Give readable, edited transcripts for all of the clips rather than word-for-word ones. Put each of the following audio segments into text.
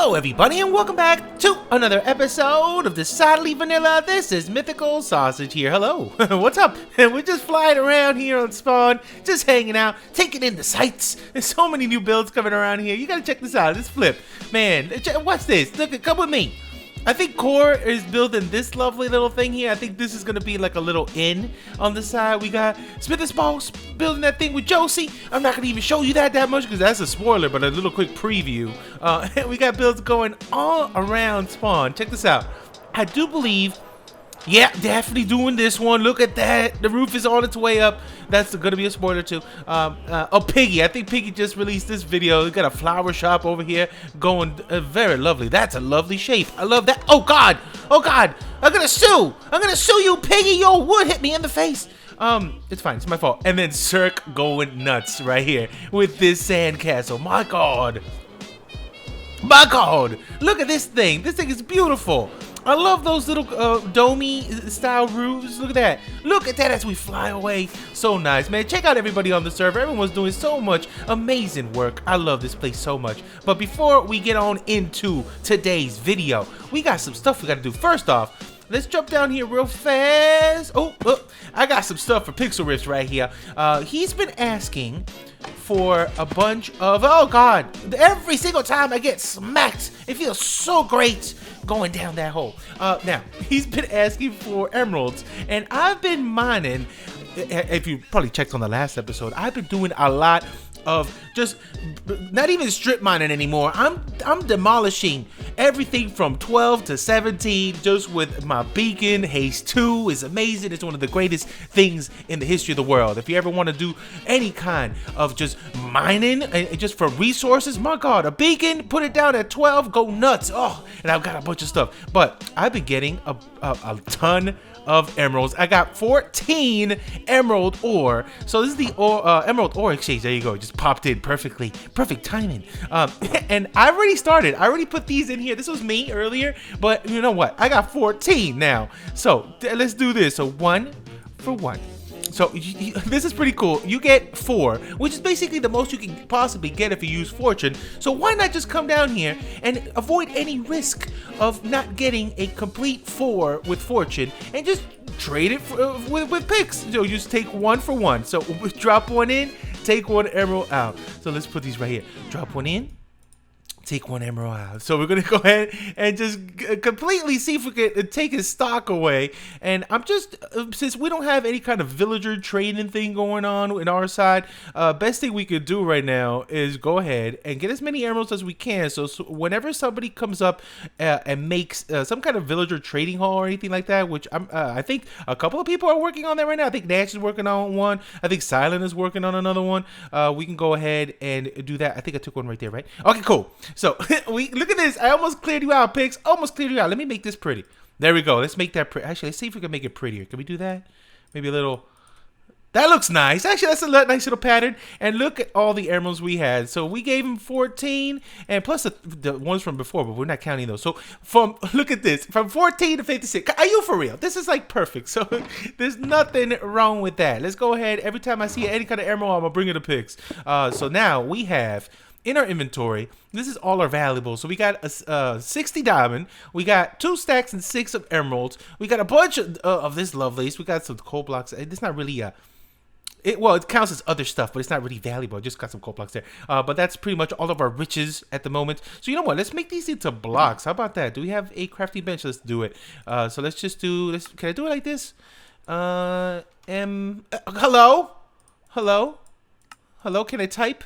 Hello everybody and welcome back to another episode of Decidedly Vanilla. This is Mythical Sausage here. Hello. What's up? We're just flying around here on Spawn, just hanging out, taking in the sights. There's so many new builds coming around here. You gotta check this out. This flip. Man, watch this. Look, come with me. I think Core is building this lovely little thing here. I think this is gonna be like a little inn on the side. We got Smith's Boss building that thing with Josie. I'm not gonna even show you that much because that's a spoiler, but a little quick preview. We got builds going all around Spawn. Check this out. I do believe, yeah, definitely doing this one. Look at that. The roof is on its way up. That's gonna be a spoiler too. Oh, Piggy. I think Piggy just released this video. We got a flower shop over here going very lovely. That's a lovely shape. I love that. Oh God. Oh God. I'm gonna sue. I'm gonna sue you, Piggy. Your wood hit me in the face. It's fine. It's my fault. And then Cirque going nuts right here with this sandcastle. My God. My God. Look at this thing. This thing is beautiful. I love those little domey style roofs. Look at that. Look at that as we fly away. So nice, man. Check out everybody on the server. Everyone's doing so much amazing work. I love this place so much. But before we get on into today's video, we got some stuff we got to do. First off, let's jump down here real fast. Oh, I got some stuff for Pixel Riffs right here. He's been asking for a bunch of, oh God, every single time I get smacked, it feels so great going down that hole. Now, he's been asking for emeralds, and I've been mining. If you probably checked on the last episode, I've been doing a lot of just not even strip mining anymore. I'm demolishing everything from 12 to 17 just with my beacon. Haze 2 is amazing. It's one of the greatest things in the history of the world. If you ever want to do any kind of just mining just for resources, my God, a beacon, put it down at 12, go nuts. Oh, and I've got a bunch of stuff. But I've been getting a ton of emeralds. I got 14 emerald ore. So this is the emerald ore exchange. There you go. Just popped in perfectly. Perfect timing. And I already started. I already put these in here. This was me earlier, but you know what? I got 14 now. So let's do this. So 1 for 1. So this is pretty cool. You get 4, which is basically the most you can possibly get if you use fortune. So why not just come down here and avoid any risk of not getting a complete 4 with fortune and just trade it with picks. So you just take 1 for 1. So drop 1 in, take 1 emerald out. So let's put these right here. Drop 1 in, take 1 emerald out. So we're gonna go ahead and just completely see if we can take his stock away. And I'm just, since we don't have any kind of villager trading thing going on in our side, best thing we could do right now is go ahead and get as many emeralds as we can. So whenever somebody comes up and makes some kind of villager trading hall or anything like that, which I think a couple of people are working on that right now. I think Nash is working on one. I think Silent is working on another one. We can go ahead and do that. I think I took one right there, right? Okay, cool. So we look at this. I almost cleared you out, Pix. Almost cleared you out. Let me make this pretty. There we go. Let's make that pretty. Actually, let's see if we can make it prettier. Can we do that? Maybe a little. That looks nice. Actually, that's a nice little pattern. And look at all the emeralds we had. So we gave him 14, and plus the ones from before, but we're not counting those. So look at this, from 14 to 56. Are you for real? This is like perfect. So there's nothing wrong with that. Let's go ahead. Every time I see any kind of emerald, I'm gonna bring it to Pix. So now we have in our inventory, this is all our valuables. So we got a 60 diamond, we got 2 stacks and 6 of emeralds, we got a bunch of this lovelies, we got some coal blocks. It's not really well, it counts as other stuff, but it's not really valuable. I just got some coal blocks there. But that's pretty much all of our riches at the moment. So you know what? Let's make these into blocks. How about that? Do we have a crafting bench? Let's do it. So let's just do this. Can I do it like this? Hello? Hello? Hello? Can I type?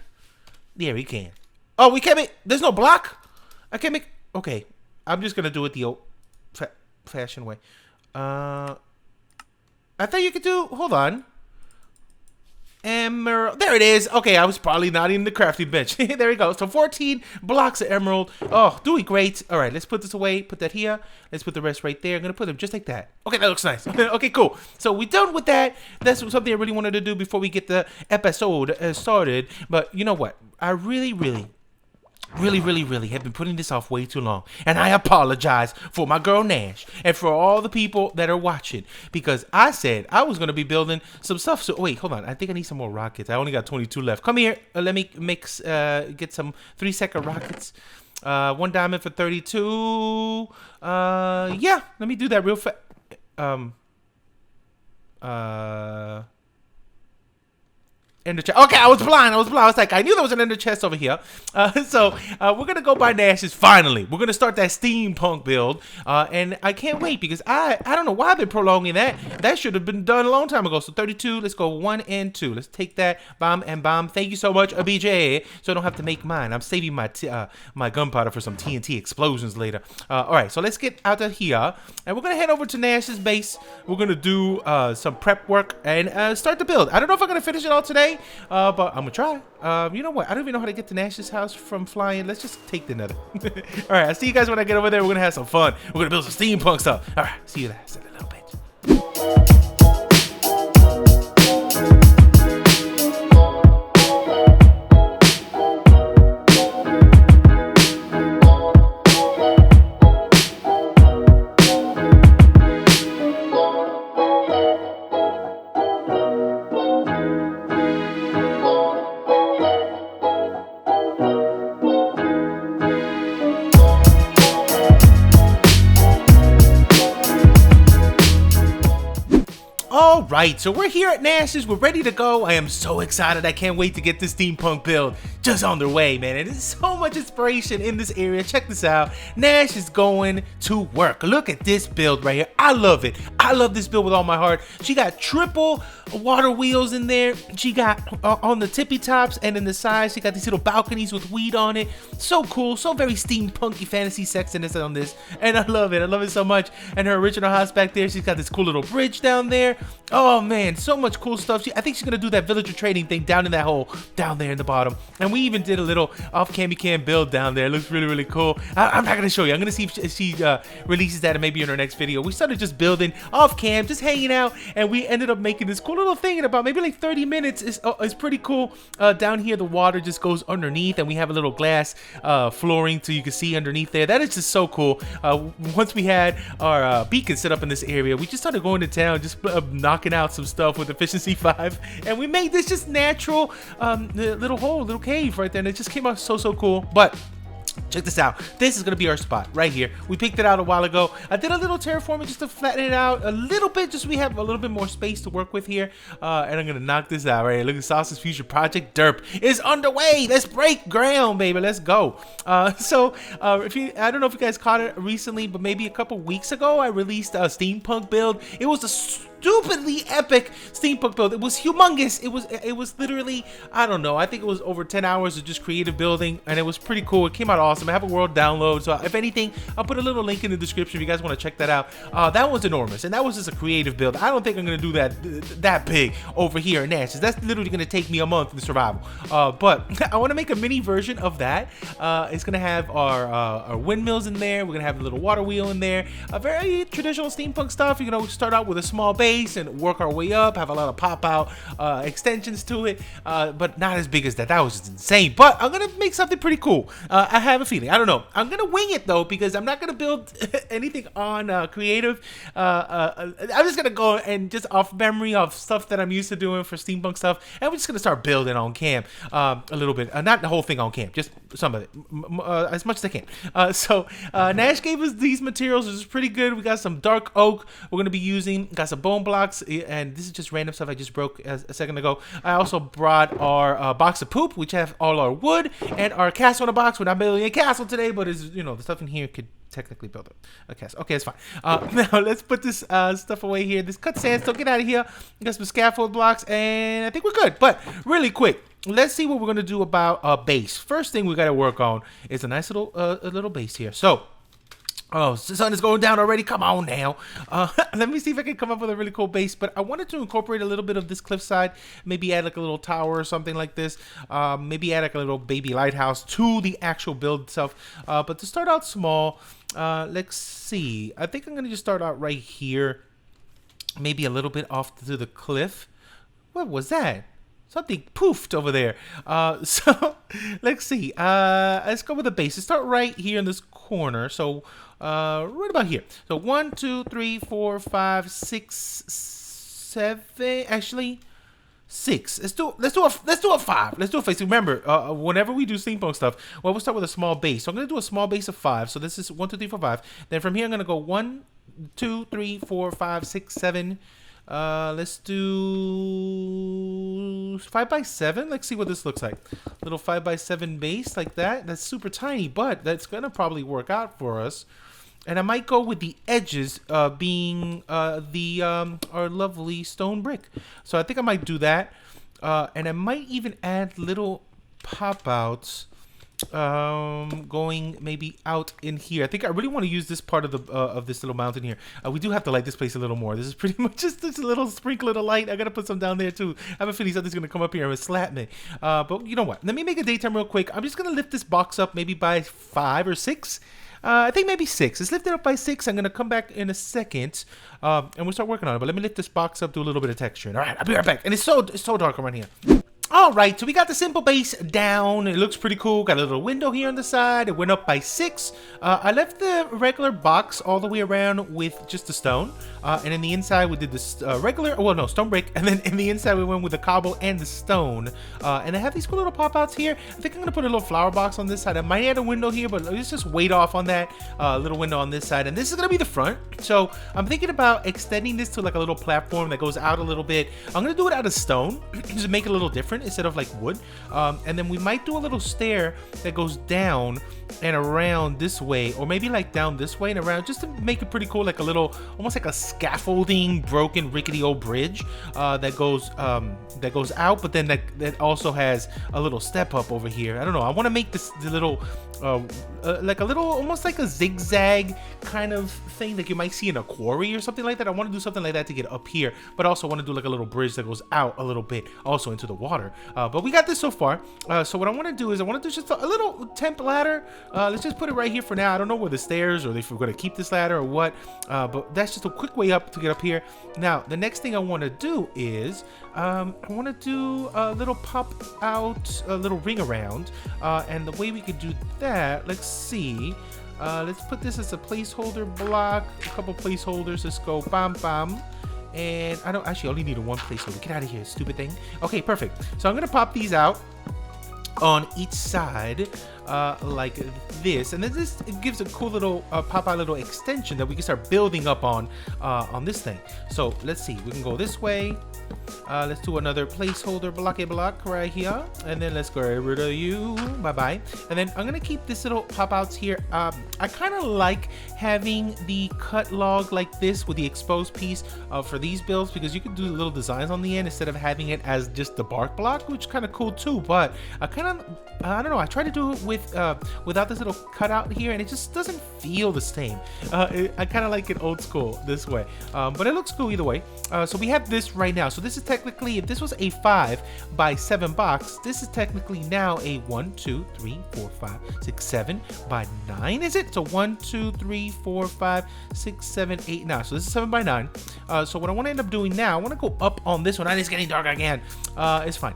Yeah, we can. Oh, we can't make. There's no block. I can't make. Okay, I'm just gonna do it the old fashioned way. I thought you could do. Hold on. Emerald. There it is. Okay, I was probably not in the crafting bench. There we go. So 14 blocks of emerald. Oh, doing great. All right, let's put this away. Put that here. Let's put the rest right there. I'm gonna put them just like that. Okay, that looks nice. Okay, cool. So we're done with that. That's something I really wanted to do before we get the episode started. But you know what? I really really have been putting this off way too long, and I apologize for my girl Nash and for all the people that are watching, because I said I was going to be building some stuff. So wait, hold on, I think I need some more rockets. I only got 22 left. Come here, let me mix get some 3-second rockets. 1 diamond for 32. Yeah, let me do that real fast. Ender chest. Okay, I was blind. I was like, I knew there was an ender chest over here. So we're gonna go by Nash's finally. We're gonna start that steampunk build, and I can't wait because I don't know why I've been prolonging that. That should have been done a long time ago. So 32. Let's go 1 and 2. Let's take that bomb and bomb. Thank you so much, BJ. So I don't have to make mine. I'm saving my my gunpowder for some TNT explosions later. All right, so let's get out of here, and we're gonna head over to Nash's base. We're gonna do some prep work and start the build. I don't know if I'm gonna finish it all today. But I'm gonna try. You know what? I don't even know how to get to Nash's house from flying. Let's just take the nether. All right, I'll see you guys when I get over there. We're gonna have some fun. We're gonna build some steampunk stuff. All right, see you in a little bit. Alright, so we're here at Nash's, we're ready to go. I am so excited, I can't wait to get this steampunk build just on their way, man. And there's so much inspiration in this area. Check this out, Nash is going to work. Look at this build right here, I love it. I love this build with all my heart. She got triple water wheels in there. She got on the tippy tops and in the sides, she got these little balconies with weed on it. So cool, so very steampunky fantasy sexiness on this. And I love it so much. And her original house back there, she's got this cool little bridge down there. Oh man, so much cool stuff. I think she's gonna do that villager trading thing down in that hole, down there in the bottom. And we even did a little off-cam build down there. It looks really, really cool. I'm not gonna show you. I'm gonna see if she releases that maybe in her next video. We started just building off-cam, just hanging out, and we ended up making this cool little thing in about maybe like 30 minutes. It's pretty cool. Down here, the water just goes underneath, and we have a little glass flooring so you can see underneath there. That is just so cool. Once we had our beacon set up in this area, we just started going to town, just knocking out some stuff with efficiency 5, and we made this just natural little hole, little cave right there, and it just came out so cool. But check this out, this is gonna be our spot right here. We picked it out a while ago. I did a little terraforming just to flatten it out a little bit, just so we have a little bit more space to work with here. And I'm gonna knock this out right here. Look at Sauce's future project derp is underway. Let's break ground, baby. Let's go. I don't know if you guys caught it recently, but maybe a couple weeks ago I released a steampunk build. It was a stupidly epic steampunk build. It was humongous. It was literally, I don't know, I think it was over 10 hours of just creative building, and it was pretty cool. It came out awesome. I have a world download, so if anything, I'll put a little link in the description if you guys want to check that out. That was enormous, and that was just a creative build. I don't think I'm gonna do that big over here in Nash's. That's literally gonna take me a month in survival. But I want to make a mini version of that. It's gonna have our windmills in there. We're gonna have a little water wheel in there. A very traditional steampunk stuff. You're gonna start out with a small base and work our way up, have a lot of pop-out extensions to it, but not as big as that. That was just insane. But I'm gonna make something pretty cool. I have a feeling. I don't know. I'm gonna wing it though, because I'm not gonna build anything on creative. I'm just gonna go and just off memory of stuff that I'm used to doing for steampunk stuff, and we're just gonna start building on cam a little bit. Not the whole thing on cam, just some of it, as much as I can. So Nash gave us these materials, which is pretty good. We got some dark oak we're gonna be using. Got some bone blocks, and this is just random stuff I just broke a second ago. I also brought our box of poop, which have all our wood, and our castle in a box. We're not building a castle today, but is, you know, the stuff in here could technically build a castle. Okay, it's fine. Now let's put this stuff away here. This cut sandstone, get out of here. We got some scaffold blocks, and I think we're good. But really quick, let's see what we're gonna do about a base. First thing we gotta work on is a nice little base here. So, oh, the sun is going down already. Come on now. Let me see if I can come up with a really cool base. But I wanted to incorporate a little bit of this cliffside. Maybe add like a little tower or something like this. Maybe add like a little baby lighthouse to the actual build itself. But to start out small, let's see. I think I'm going to just start out right here. Maybe a little bit off to the cliff. What was that? Something poofed over there. So let's see. Let's go with the base. Let's start right here in this corner. So right about here. So 1, 2, 3, 4, 5, 6, 7. Actually, 6. Let's do a 5. Let's do a 5. Remember, whenever we do steampunk stuff, well, we'll start with a small base. So I'm gonna do a small base of 5. So this is 1, 2, 3, 4, 5. Then from here I'm gonna go 1, 2, 3, 4, 5, 6, 7. Let's do 5 by 7. Let's see what this looks like. Little 5 by 7 base like that. That's super tiny, but that's gonna probably work out for us. And I might go with the edges being our lovely stone brick. So I think I might do that. And I might even add little pop-outs going maybe out in here. I think I really want to use this part of the this little mountain here. We do have to light this place a little more. This is pretty much just this little sprinklet of light. I gotta put some down there too. I have a feeling something's gonna come up here and slap me. But you know what? Let me make a daytime real quick. I'm just gonna lift this box up maybe by 5 or 6. I think maybe 6. Let's lift it up by 6. I'm going to come back in a second, and we'll start working on it. But let me lift this box up, do a little bit of texturing. All right, I'll be right back. And it's so dark around here. All right, so we got the simple base down. It looks pretty cool. Got a little window here on the side. It went up by 6. I left the regular box all the way around with just the stone. And in the inside, we did this stone brick. And then in the inside, we went with the cobble and the stone. And I have these cool little pop-outs here. I think I'm going to put a little flower box on this side. I might add a window here, but let's just wait off on that little window on this side. And this is going to be the front. So I'm thinking about extending this to like a little platform that goes out a little bit. I'm going to do it out of stone to make it a little different instead of like wood. And then we might do a little stair that goes down and around this way, or maybe like down this way and around, just to make it pretty cool, like a little, almost like a scaffolding, broken, rickety old bridge that goes out, but then that also has a little step up over here. I don't know. I want to make this the little like a little, almost like a zigzag kind of thing that you might see in a quarry or something like that. I want to do something like that to get up here, but also want to do like a little bridge that goes out a little bit also into the water. But we got this so far. So what I want to do is I want to do just a little temp ladder. Let's just put it right here for now. I don't know where the stairs or if we're going to keep this ladder or what, but that's just a quick way up to get up here. Now, the next thing I want to do is I want to do a little pop out, a little ring around, and the way we could do that, let's see. Let's put this as a placeholder block, a couple placeholders. Let's go bam bam. And I don't actually only need one placeholder. Get out of here, stupid thing. Okay, perfect. So I'm gonna pop these out on each side like this, and then this gives a cool little pop out little extension that we can start building up on this thing. So let's see, we can go this way. Let's do another placeholder block right here, and then let's get rid of you. Bye. And then I'm gonna keep this little pop outs here. I kind of like having the cut log like this with the exposed piece for these builds, because you can do little designs on the end instead of having it as just the bark block, which is kind of cool too. But I don't know, I try to do it with without this little cutout here, and it just doesn't feel the same. I kind of like it old school this way, but it looks cool either way. So we have this right now. So this is technically, if this was a 5 by 7 box, this is technically now a 1, 2, 3, 4, 5, 6, 7 by 9, is it? So 1, 2, 3, 4, 5, 6, 7, 8, 9. So this is 7 by 9. So what I want to end up doing now, I want to go up on this one. And it's getting dark again. It's fine.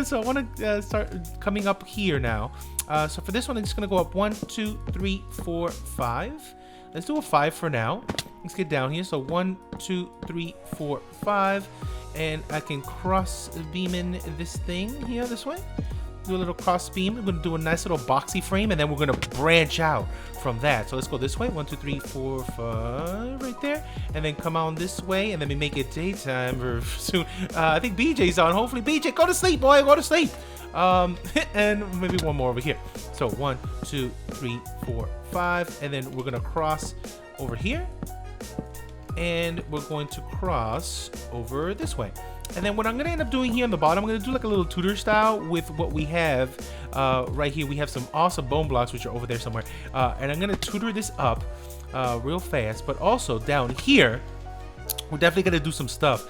So I want to start coming up here now. So for this one, I'm just going to go up 1, 2, 3, 4, 5. Let's do a 5 for now. Let's get down here. So 1, 2, 3, 4, 5. And I can cross beam in this thing here this way. Do a little cross beam. We're going to do a nice little boxy frame, and then we're going to branch out from that. So let's go this way. 1, 2, 3, 4, 5 right there. And then come on this way, and then we make it daytime very soon. I think BJ's on. Hopefully, BJ, go to sleep, boy. Go to sleep. And maybe one more over here. So 1, 2, 3, 4, 5. And then we're going to cross over here. And we're going to cross over this way. And then what I'm going to end up doing here on the bottom, I'm going to do like a little Tudor style with what we have right here. We have some awesome bone blocks, which are over there somewhere. And I'm going to Tudor this up real fast. But also down here, we're definitely going to do some stuff.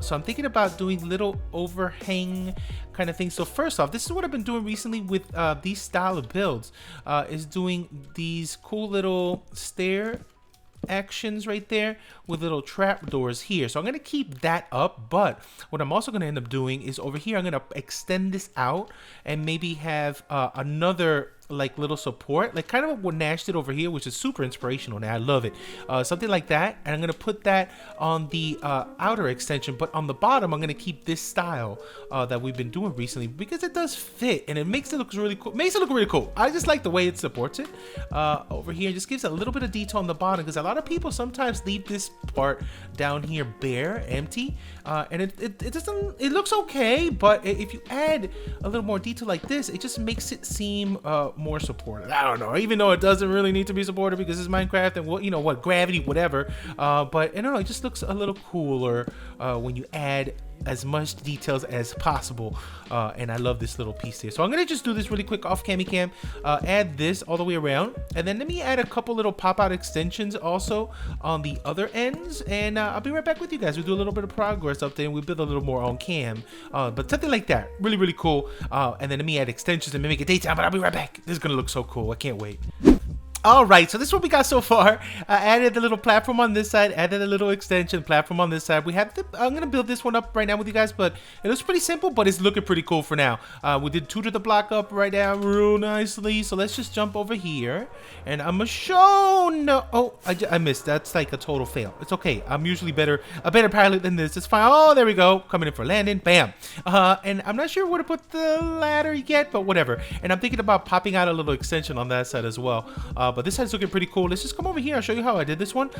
So I'm thinking about doing little overhang kind of things. So first off, this is what I've been doing recently with these style of builds, is doing these cool little stair actions right there with little trap doors here. So I'm going to keep that up, but what I'm also going to end up doing is over here I'm going to extend this out and maybe have another like little support, like kind of what Nash did over here, which is super inspirational. Now I love it. Something like that, and I'm gonna put that on the outer extension, but on the bottom I'm gonna keep this style that we've been doing recently because it does fit and it makes it look really cool. Makes it look really cool. I just like the way it supports it over here. It just gives a little bit of detail on the bottom because a lot of people sometimes leave this part down here bare, empty, and it doesn't. It looks okay, but if you add a little more detail like this, it just makes it seem more supported. I don't know, even though it doesn't really need to be supported because it's Minecraft and what, you know what, gravity, whatever. But I don't know, it just looks a little cooler when you add as much details as possible, and I love this little piece here. So I'm gonna just do this really quick off cam, add this all the way around, and then let me add a couple little pop-out extensions also on the other ends, and I'll be right back with you guys. We'll do a little bit of progress update and we'll build a little more on cam, but something like that, really cool. And then let me add extensions and make it daytime, but I'll be right back. This is gonna look so cool, I can't wait. Alright, so this is what we got so far. I added the little platform on this side, added a little extension platform on this side. We have I'm gonna build this one up right now with you guys, but it looks pretty simple, but it's looking pretty cool for now. We did tutor the block up right now real nicely, so let's just jump over here, and I'm gonna show I missed. That's like a total fail. It's okay. I'm usually a better pilot than this. It's fine. Oh, there we go. Coming in for landing. Bam. And I'm not sure where to put the ladder yet, but whatever. And I'm thinking about popping out a little extension on that side as well. But this side's looking pretty cool. Let's just come over here. I'll show you how I did this one.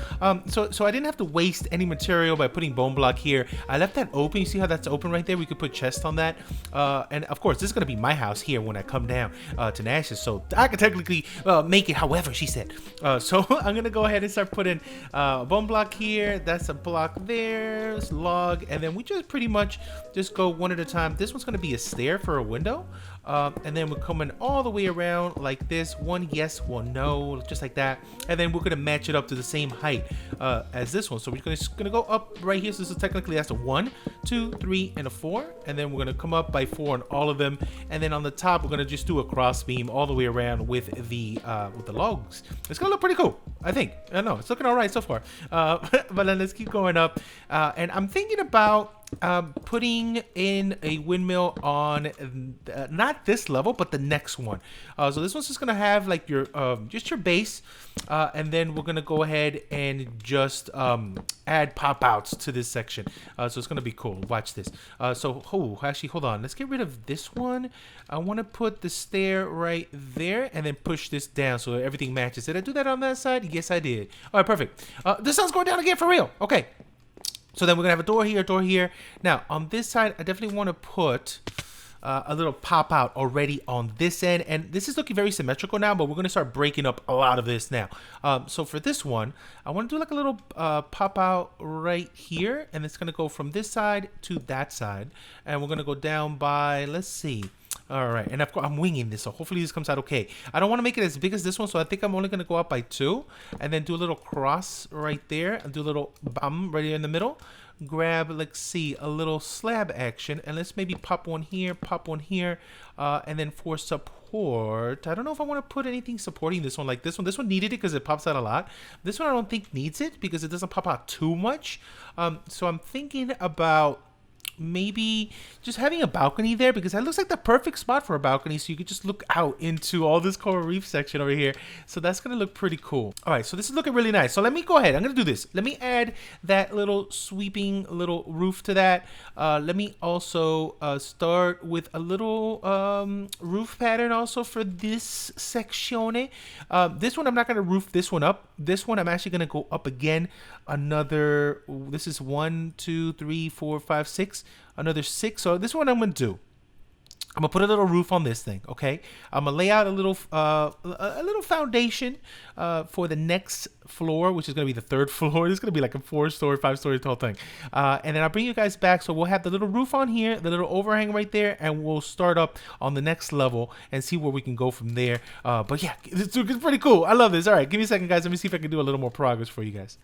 So I didn't have to waste any material by putting bone block here. I left that open. You see how that's open right there? We could put chest on that. And of course, this is going to be my house here when I come down to Nash's. So I can technically make it however she said. So I'm going to go ahead and start putting bone block here. That's a block there. It's log. And then we just pretty much just go one at a time. This one's going to be a stair for a window. And then we're coming all the way around like this. One yes, one no, just like that. And then we're gonna match it up to the same height as this one. So we're just gonna go up right here. So this is technically that's a 1, 2, 3, and a 4. And then we're gonna come up by 4 on all of them. And then on the top, we're gonna just do a cross beam all the way around with the logs. It's gonna look pretty cool, I think. I don't know, it's looking all right so far. But then let's keep going up. And I'm thinking about putting in a windmill on not this level but the next one. So this one's just gonna have like your just your base, and then we're gonna go ahead and just add pop outs to this section. So it's gonna be cool. Watch this. Actually hold on, let's get rid of this one. I want to put the stair right there and then push this down so everything matches. Did I do that on that side? Yes, I did. All right, perfect. This sun's going down again for real. Okay. So then we're gonna have a door here. Now on this side, I definitely want to put a little pop out already on this end, and this is looking very symmetrical now, but we're gonna start breaking up a lot of this now. So for this one, I want to do like a little pop out right here, and it's gonna go from this side to that side, and we're gonna go down by, let's see. All right, and of course I'm winging this, so hopefully this comes out okay. I don't want to make it as big as this one, so I think I'm only going to go up by 2, and then do a little cross right there, and do a little bum right here in the middle. Grab, let's see, a little slab action, and let's maybe pop one here, and then for support, I don't know if I want to put anything supporting this one like this one. This one needed it because it pops out a lot. This one I don't think needs it because it doesn't pop out too much. So I'm thinking about maybe just having a balcony there, because that looks like the perfect spot for a balcony, so you could just look out into all this coral reef section over here. So that's gonna look pretty cool. All right, so this is looking really nice. So let me go ahead, I'm gonna do this. Let me add that little sweeping little roof to that. Let me also start with a little roof pattern also for this section. This one I'm not gonna roof this one up. This one I'm actually gonna go up again another, this is 1, 2, 3, 4, 5, 6, another 6. So this one I'm gonna do, I'm gonna put a little roof on this thing, okay? I'm gonna lay out a little foundation for the next floor, which is gonna be the 3rd floor. This is gonna be like a 4-story, 5-story tall thing. And then I'll bring you guys back. So we'll have the little roof on here, the little overhang right there, and we'll start up on the next level and see where we can go from there. But yeah, it's pretty cool. I love this. All right, give me a second, guys. Let me see if I can do a little more progress for you guys.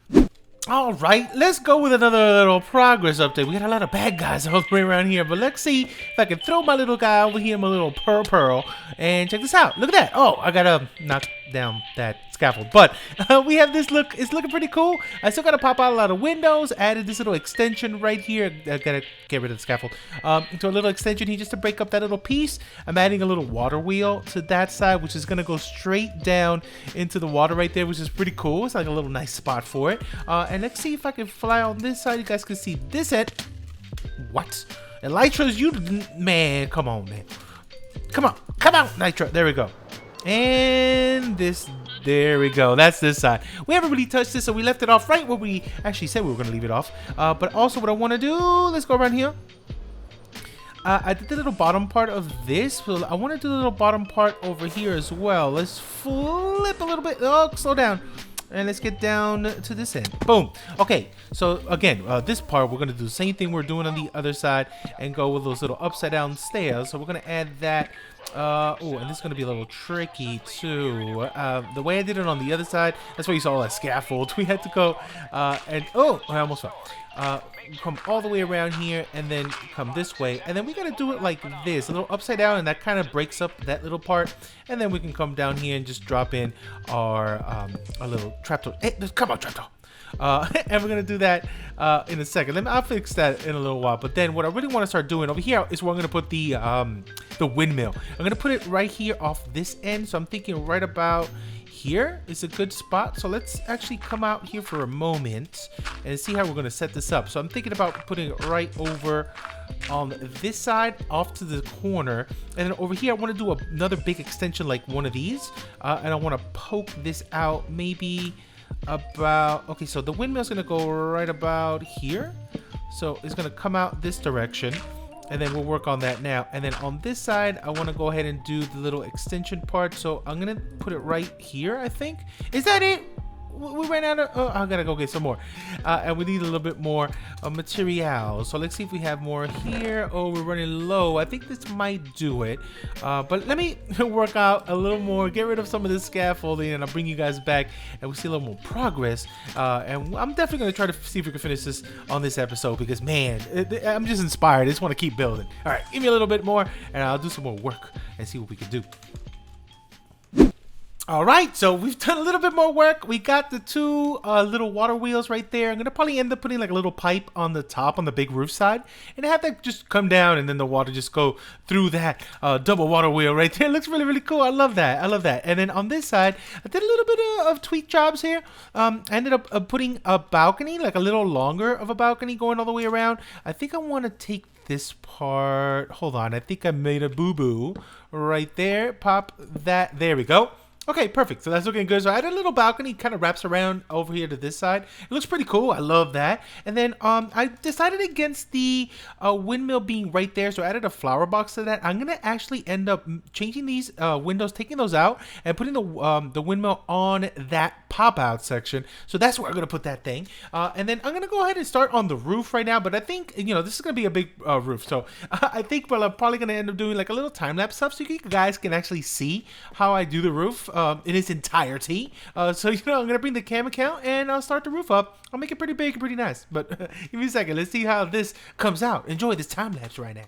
All right, let's go with another little progress update. We got a lot of bad guys all the way around here, but let's see if I can throw my little guy over here, my little pearl, and check this out. Look at that. Oh, I gotta knock down that scaffold. But we have this look. It's looking pretty cool. I still got to pop out a lot of windows. Added this little extension right here. I got to get rid of the scaffold. So a little extension here just to break up that little piece. I'm adding a little water wheel to that side, which is going to go straight down into the water right there, which is pretty cool. It's like a little nice spot for it. And let's see if I can fly on this side. You guys can see this end. What? Elytra's, you, man, come on, man. Come on, Nitro. There we go. And this, there we go. That's this side. We haven't really touched this, so we left it off right where we actually said we were going to leave it off. But also what I want to do, let's go around here. I did the little bottom part of this, so I want to do the little bottom part over here as well. Let's flip a little bit. Oh, slow down. And let's get down to this end. Boom. Okay, so again, this part we're going to do the same thing we're doing on the other side and go with those little upside down stairs. So we're going to add that. Oh, and this is going to be a little tricky too. The way I did it on the other side, that's why you saw all that scaffold. We had to go and oh, I almost fell. Come all the way around here and then come this way, and then we gotta do it like this, a little upside down, and that kind of breaks up that little part, and then we can come down here and just drop in our little trapdoor. Hey, come on, trapdoor. And we're gonna do that in a second. I'll fix that in a little while. But then what I really want to start doing over here is where I'm gonna put the windmill. I'm gonna put it right here off this end, so I'm thinking right about here is a good spot. So let's actually come out here for a moment and see how we're going to set this up. So I'm thinking about putting it right over on this side off to the corner, and then over here I want to do another big extension like one of these, and I want to poke this out maybe about, okay, so the windmill's going to go right about here, so it's going to come out this direction. And then we'll work on that now. And then on this side, I want to go ahead and do the little extension part. So I'm going to put it right here, I think. Is that it? We ran out of, oh, I gotta go get some more. And we need a little bit more material. So let's see if we have more here. Oh, we're running low. I think this might do it. But let me work out a little more, get rid of some of this scaffolding, and I'll bring you guys back and we'll see a little more progress. And I'm definitely gonna try to see if we can finish this on this episode, because man, I'm just inspired. I just want to keep building. All right, give me a little bit more and I'll do some more work and see what we can do. All right, so we've done a little bit more work. We got the two little water wheels right there. I'm gonna probably end up putting like a little pipe on the top, on the big roof side, and have that just come down and then the water just go through that double water wheel right there. It looks really, really cool. I love that. I love that. And then on this side, I did a little bit of tweak jobs here. I ended up putting a balcony, like a little longer of a balcony going all the way around. I think I want to take this part. Hold on. I think I made a boo-boo right there. Pop that. There we go. Okay, perfect. So that's looking good. So I added a little balcony, kind of wraps around over here to this side. It looks pretty cool. I love that. And then I decided against the windmill being right there, so I added a flower box to that. I'm gonna actually end up changing these windows, taking those out, and putting the windmill on that pop out section. So that's where I'm gonna put that thing. And then I'm gonna go ahead and start on the roof right now. But I think, you know, this is gonna be a big roof, so I think I'm probably gonna end up doing like a little time lapse stuff, so you guys can actually see how I do the roof in its entirety. So, you know, I'm gonna bring the cam account and I'll start the roof up. I'll make it pretty big and pretty nice. But give me a second. Let's see how this comes out. Enjoy this time lapse right now.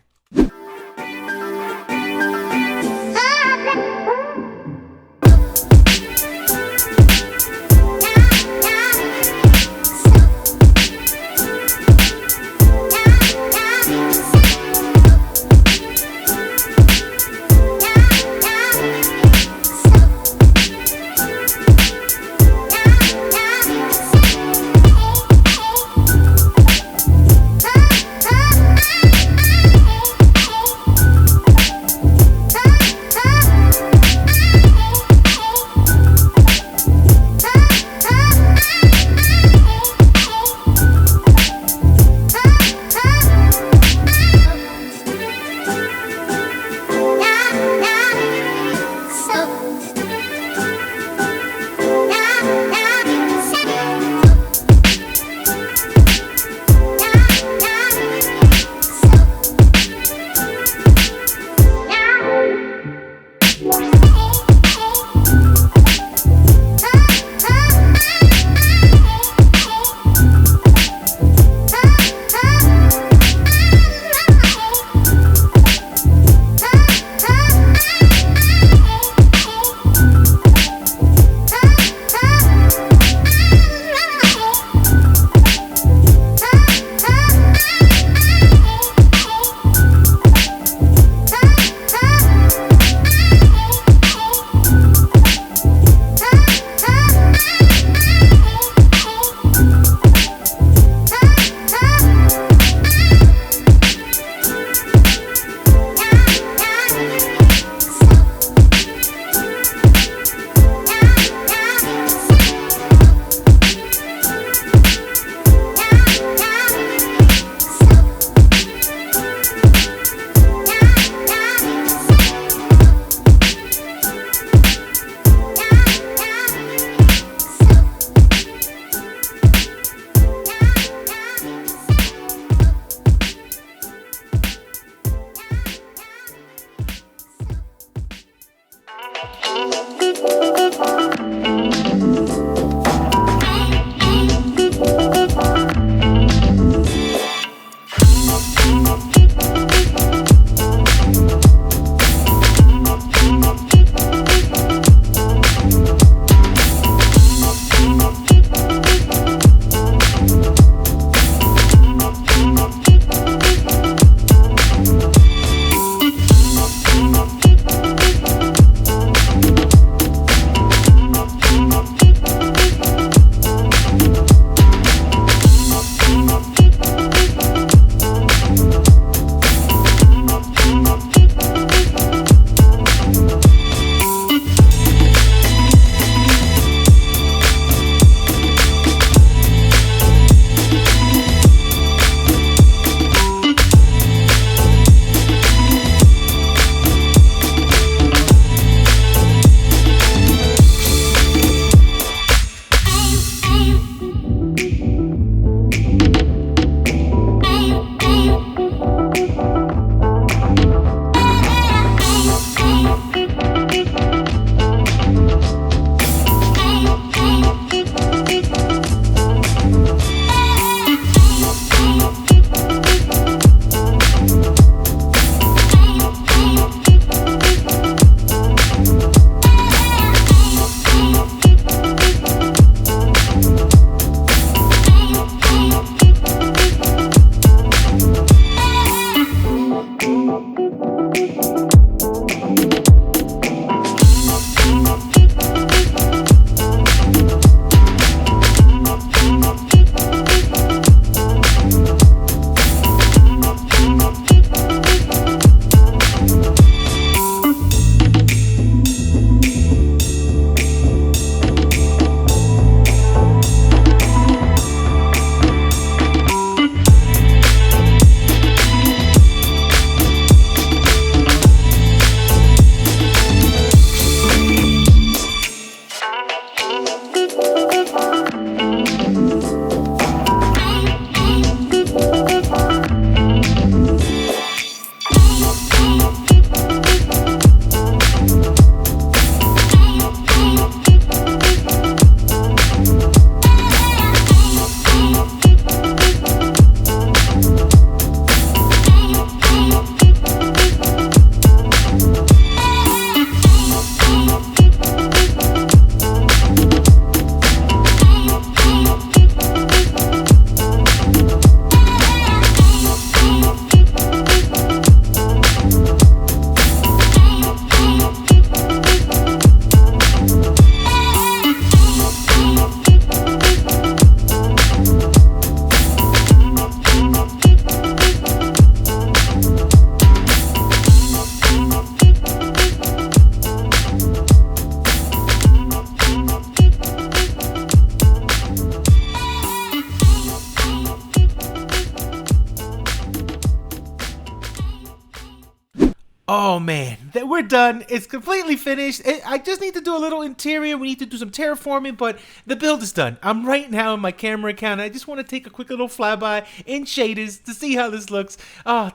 Oh man, we're done. It's completely finished. I just need to do a little interior. We need to do some terraforming, but the build is done. I'm right now in my camera account. I just want to take a quick little flyby in shaders to see how this looks.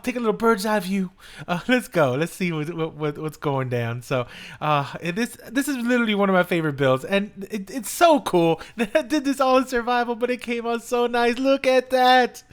Take a little bird's eye view. Let's go. Let's see what's going down. So this is literally one of my favorite builds, and it's so cool that I did this all in survival, but it came out so nice. Look at that.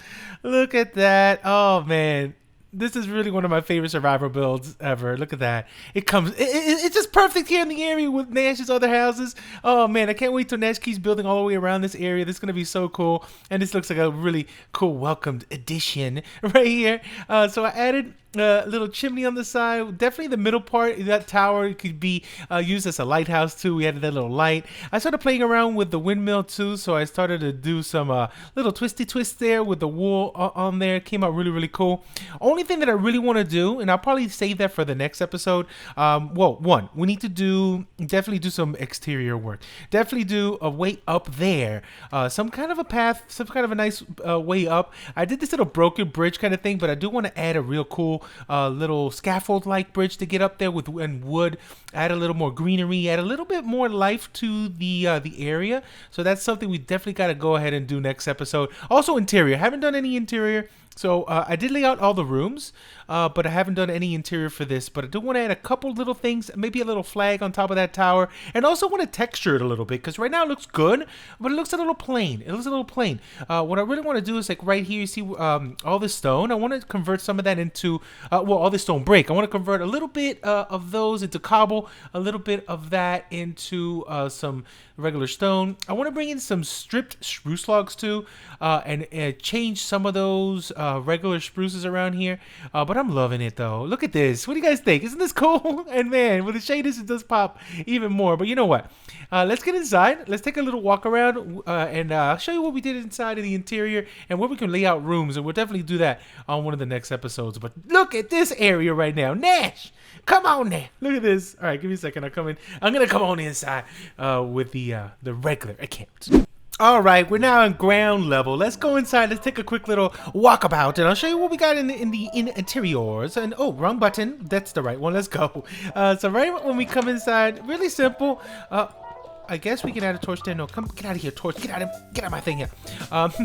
Look at that. Oh man. This is really one of my favorite survivor builds ever. Look at that. It's just perfect here in the area with Nash's other houses. Oh man, I can't wait till Nash keeps building all the way around this area. This is going to be so cool. And this looks like a really cool welcomed addition right here. So I added a little chimney on the side. Definitely the middle part of that tower could be used as a lighthouse too. We added that little light. I started playing around with the windmill too, so I started to do some little twisty twists there with the wool on there. It came out really, really cool. Only thing that I really want to do, and I'll probably save that for the next episode. Well, we need to definitely do some exterior work. Definitely do a way up there. Some kind of a path, some kind of a nice way up. I did this little broken bridge kind of thing, but I do want to add a real cool little scaffold-like bridge to get up there with wood. Add a little more greenery. Add a little bit more life to the area. So that's something we definitely got to go ahead and do next episode. Also interior. Haven't done any interior. So I did lay out all the rooms, but I haven't done any interior for this. But I do want to add a couple little things, maybe a little flag on top of that tower, and also want to texture it a little bit because right now it looks good, but it looks a little plain. It looks a little plain. What I really want to do is like right here, you see all this stone. I want to convert some of that into, all this stone break. I want to convert a little bit of those into cobble, a little bit of that into some regular stone. I want to bring in some stripped spruce logs too, and change some of those regular spruces around here, but I'm loving it though. Look at this. What do you guys think? Isn't this cool? And man, with the shaders it does pop even more. But you know what, let's get inside. Let's take a little walk around, and I'll show you what we did inside of the interior and where we can lay out rooms, and we'll definitely do that on one of the next episodes. But look at this area right now. Nash, come on there. Look at this. All right, give me a second. I'm gonna come on inside with the regular account. All right, we're now on ground level. Let's go inside. Let's take a quick little walkabout, and I'll show you what we got in the interiors. And oh, wrong button. That's the right one. Let's go. So right when we come inside, really simple. I guess we can add a torch there. No, come get out of here, torch. Get out of my thing here.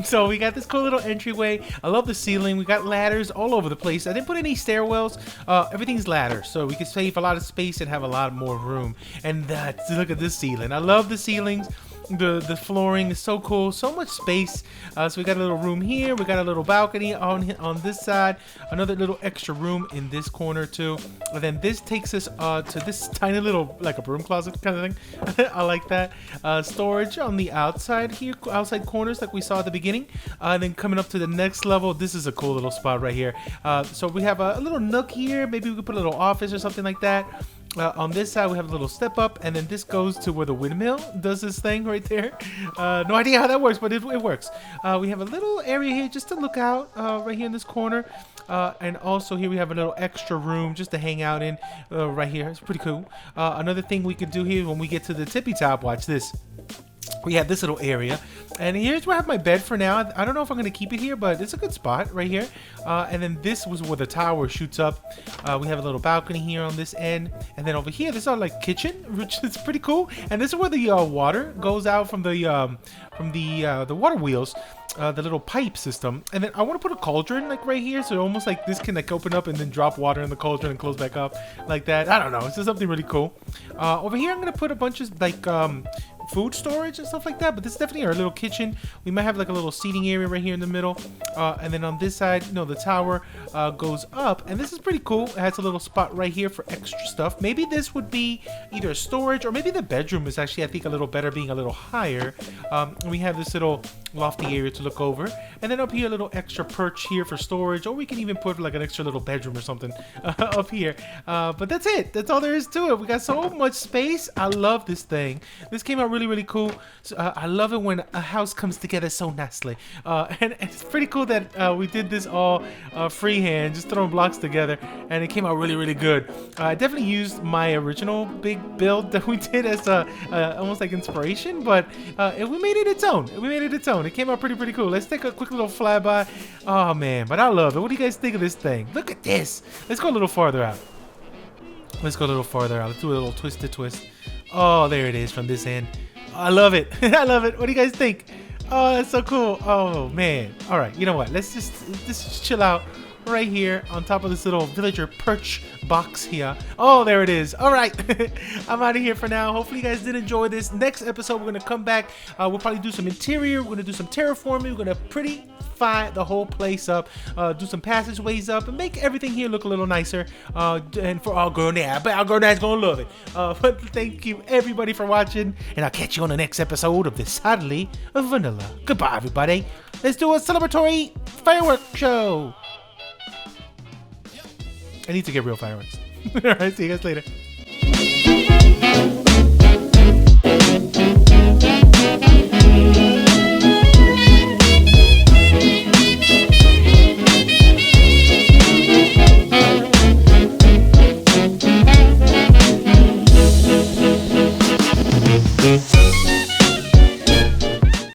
So we got this cool little entryway. I love the ceiling. We got ladders all over the place. I didn't put any stairwells. Everything's ladders, so we can save a lot of space and have a lot more room. And look at this ceiling. I love the ceilings. The flooring is so cool, so much space. So we got a little room here. We got a little balcony on this side. Another little extra room in this corner too. And then this takes us to this tiny little, like a broom closet kind of thing. I like that. Storage on the outside here, outside corners like we saw at the beginning. And then coming up to the next level, this is a cool little spot right here. So we have a little nook here. Maybe we could put a little office or something like that. On this side we have a little step up, and then this goes to where the windmill does this thing right there. No idea how that works, but it works. We have a little area here just to look out right here in this corner, and also here we have a little extra room just to hang out in right here. It's pretty cool. Another thing we could do here when we get to the tippy top, watch this. We have this little area, and here's where I have my bed for now. I don't know if I'm going to keep it here, but it's a good spot right here. And then this was where the tower shoots up. We have a little balcony here on this end, and then over here, this is our like kitchen, which is pretty cool. And this is where the water goes out from the water wheels. The little pipe system, and then I want to put a cauldron like right here, so almost like this can like open up and then drop water in the cauldron and close back up like that. I don't know, it's just something really cool. Over here I'm gonna put a bunch of like food storage and stuff like that, but this is definitely our little kitchen. We might have like a little seating area right here in the middle, and then on this side, the tower goes up, and this is pretty cool. It has a little spot right here for extra stuff. Maybe this would be either storage, or maybe the bedroom is actually, I think, a little better being a little higher. We have this little lofty area to look over, and then up here a little extra perch here for storage, or we can even put like an extra little bedroom or something up here. But that's it. That's all there is to it. We got so much space. I love this thing. This came out really, really cool. So, I love it when a house comes together so nicely, and it's pretty cool that we did this all freehand, just throwing blocks together, and it came out really, really good. I definitely used my original big build that we did as almost like inspiration, but we made it its own. It came out pretty cool. Let's take a quick little flyby. Oh man, but I love it. What do you guys think of this thing? Look at this. Let's go a little farther out. Let's go a little farther out. Let's do a little twisted twist. Oh, there it is from this end. I love it. I love it. What do you guys think? Oh, that's so cool. Oh, man. All right, you know what? Let's just chill out right here on top of this little villager perch box here. Oh, there it is. All right. I'm out of here for now. Hopefully you guys did enjoy this. Next episode, we're going to come back. We'll probably do some interior. We're going to do some terraforming. We're going to prettify the whole place up, do some passageways up, and make everything here look a little nicer. And for our girl Nat, I bet our girl Nat's going to love it. But thank you everybody for watching, and I'll catch you on the next episode of Decidedly Vanilla. Goodbye, everybody. Let's do a celebratory fireworks show. I need to get real fireworks. All right, see you guys later.